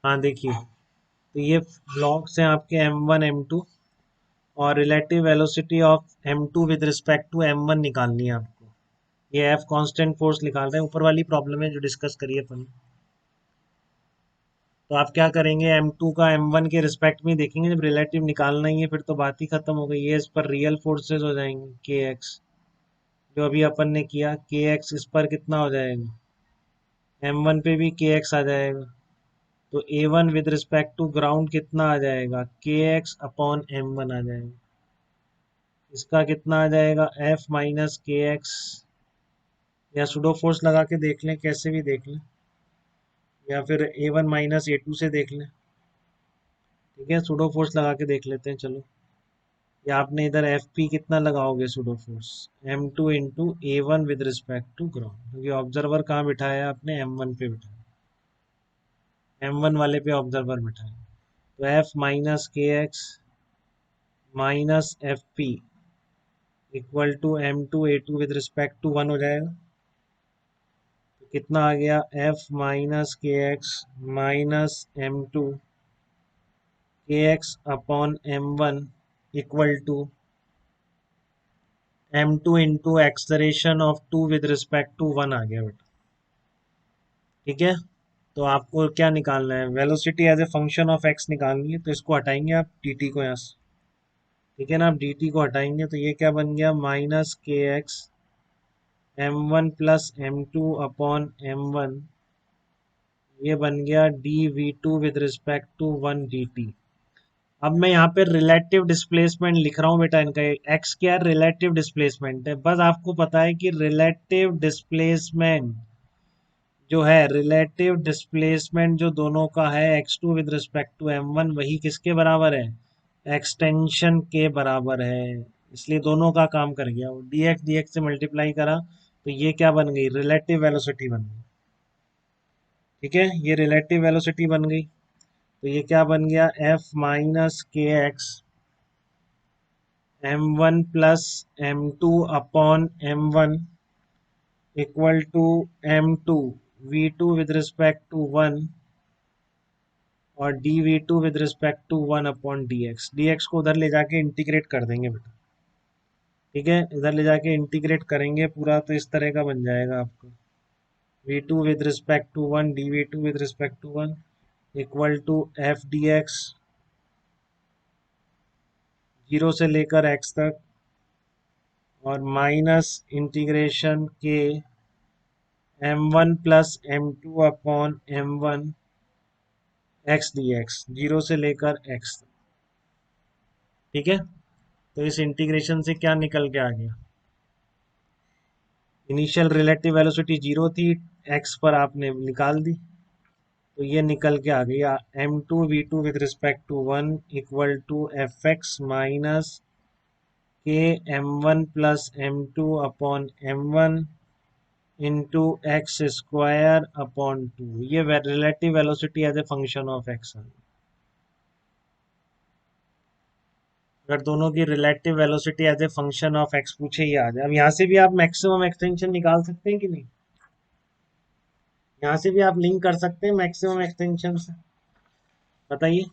हाँ देखिए, तो ये ब्लॉक्स हैं आपके M1 M2, और relative velocity of M2 with respect to M1 निकालनी है आपको। ये F कांस्टेंट फोर्स निकाल रहे हैं, ऊपर वाली प्रॉब्लम है जो डिस्कस करी है अपन। तो आप क्या करेंगे, M2 का M1 के रिस्पेक्ट में ही देखेंगे, जब रिलेटिव निकालना ही है फिर तो बात ही खत्म हो गई। ये इस पर रियल फोर्सेस हो जाएंगे kx, जो अभी अपन ने किया kx इस पर कितना हो जाएगा, M1 पे भी kx आ जाएगा। तो A1 with respect to ground कितना आ जाएगा, kx अपॉन M1 आ जाएगा। इसका कितना आ जाएगा, F माइनस kx, या सुडो फोर्स लगा के देख लें, कैसे भी देख लें, या फिर A1 माइनस A2 से देख लें। ठीक है, सुडो फोर्स लगा के देख लेते हैं चलो। या आपने इधर एफ पी कितना लगाओगे, pseudo force M2 into A1 with respect to ground, क्योंकि ऑब्जर्वर कहाँ बिठाया आपने, M1 पे बिठाया, M1 वाले पे ऑब्जर्वर बिठाया। तो F minus k x minus F P equal to M2 A2 with respect to 1 हो जाएगा। तो कितना आ गया, F minus k x minus M2 k x upon M1 equal to M2 into acceleration of 2 with respect to 1 आ गया बेटा। ठीक है, तो आपको क्या निकालना है, velocity as a function of x निकालनी है। तो इसको हटाएंगे आप dt को यहाँ से। ठीक है ना, आप dt को हटाएंगे तो ये क्या बन गया, minus k x M1 plus M2 upon M1, ये बन गया dv2 with respect to 1 dt। अब मैं यहाँ पे रिलेटिव डिस्प्लेसमेंट लिख रहा हूँ बेटा, इनका एक्स क्या है, रिलेटिव डिस्प्लेसमेंट है। बस आपको पता है कि रिलेटिव डिस्प्लेसमेंट जो है, रिलेटिव डिस्प्लेसमेंट जो दोनों का है x2 with respect to M1, वही किसके बराबर है, एक्सटेंशन के बराबर है। इसलिए दोनों का काम कर गया वो, dx dx से मल्टीप्लाई करा तो ये क्या बन गई, रिलेटिव वेलोसिटी बन गई। ठीक है, ये रिलेटिव वेलोसिटी बन गई। तो ये क्या बन गया, f minus k x M1 plus M2 upon M1 equal to M2 V2 with respect to 1 और dv2 with respect to 1 upon dx को उधर ले जाके इंटीग्रेट कर देंगे बेटा। ठीक है, इधर ले जाके इंटीग्रेट करेंगे पूरा, तो इस तरह का बन जाएगा आपको, v2 with respect to 1 dv2 with respect to 1 equal to f dx 0 से लेकर x तक, और माइनस इंटीग्रेशन के m1 plus m2 upon m1 x dx 0 से लेकर x तक। ठीक है, तो इस इंटीग्रेशन से क्या निकल के आ गया, इनिशियल रिलेटिव वेलोसिटी 0 थी, x पर आपने निकाल दी, तो ये निकल के आ गया M2 V2 with respect to 1 equal to f x minus के M1 plus M2 upon M1 into x square upon 2। ये relative velocity as a function of x है। अगर दोनों की relative velocity as a function of x पूछे, ये आ जाए। अब यहाँ से भी आप मैक्सिमम एक्सटेंशन निकाल सकते हैं कि नहीं, यहाँ से भी आप लिंक कर सकते हैं मैक्सिमम एक्सटेंशन से, बताइए।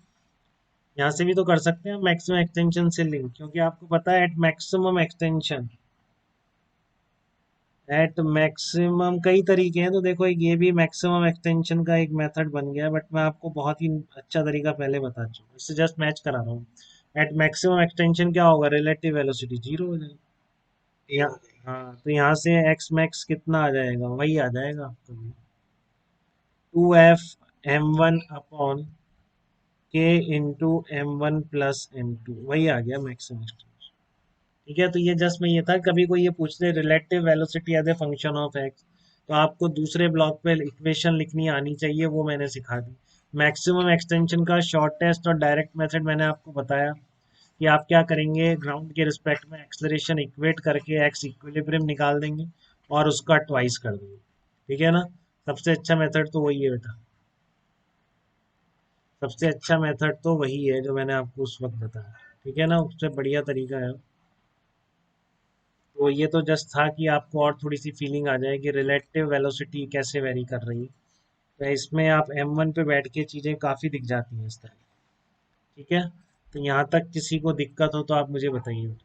यहाँ से भी तो कर सकते हैं मैक्सिमम एक्सटेंशन से लिंक, क्योंकि आपको पता है एट मैक्सिमम कई तरीके हैं। तो देखो, एक ये भी मैक्सिमम एक्सटेंशन का एक मेथड बन गया है, बट मैं आपको बहुत ही अच्छा तरीका पहले बता चुका हूँ, इससे जस्ट मैच करा रहा हूँ। एट मैक्सिमम एक्सटेंशन क्या होगा, रिलेटिव वेलोसिटी 0 हो जाएगी। यहाँ, हाँ, तो यहाँ से एक्स मैक्स कितना आ जाएगा, वही आ जाएगा आपको, 2f m1 अपॉन के इंटू M1 प्लस M2, वही आ गया मैक्सिमम एक्सटेंशन। ठीक है, तो ये जस्ट में ये था, कभी कोई ये पूछ ले relative velocity as a function of x, तो आपको दूसरे ब्लॉक पे इक्वेशन लिखनी आनी चाहिए, वो मैंने सिखा दी। मैक्सिमम एक्सटेंशन का शॉर्टेस्ट और डायरेक्ट मेथड मैंने आपको बताया कि आप क्या करेंगे, ग्राउंड के रिस्पेक्ट में एक्सलरेशन इक्वेट करके एक्स इक्विलिब्रियम निकाल देंगे और उसका ट्वाइस कर देंगे। ठीक है ना, सबसे अच्छा मेथड तो वही है बेटा, सबसे अच्छा मेथड तो वही है जो मैंने आपको उस वक्त बताया। ठीक है ना, उससे बढ़िया तरीका है। तो ये तो जस्ट था कि आपको और थोड़ी सी फीलिंग आ जाए कि रिलेटिव वेलोसिटी कैसे वेरी कर रही है। तो इसमें आप M1 पे बैठ के चीज़ें काफ़ी दिख जाती हैं इस तरह। ठीक है, तो यहाँ तक किसी को दिक्कत हो तो आप मुझे बताइए।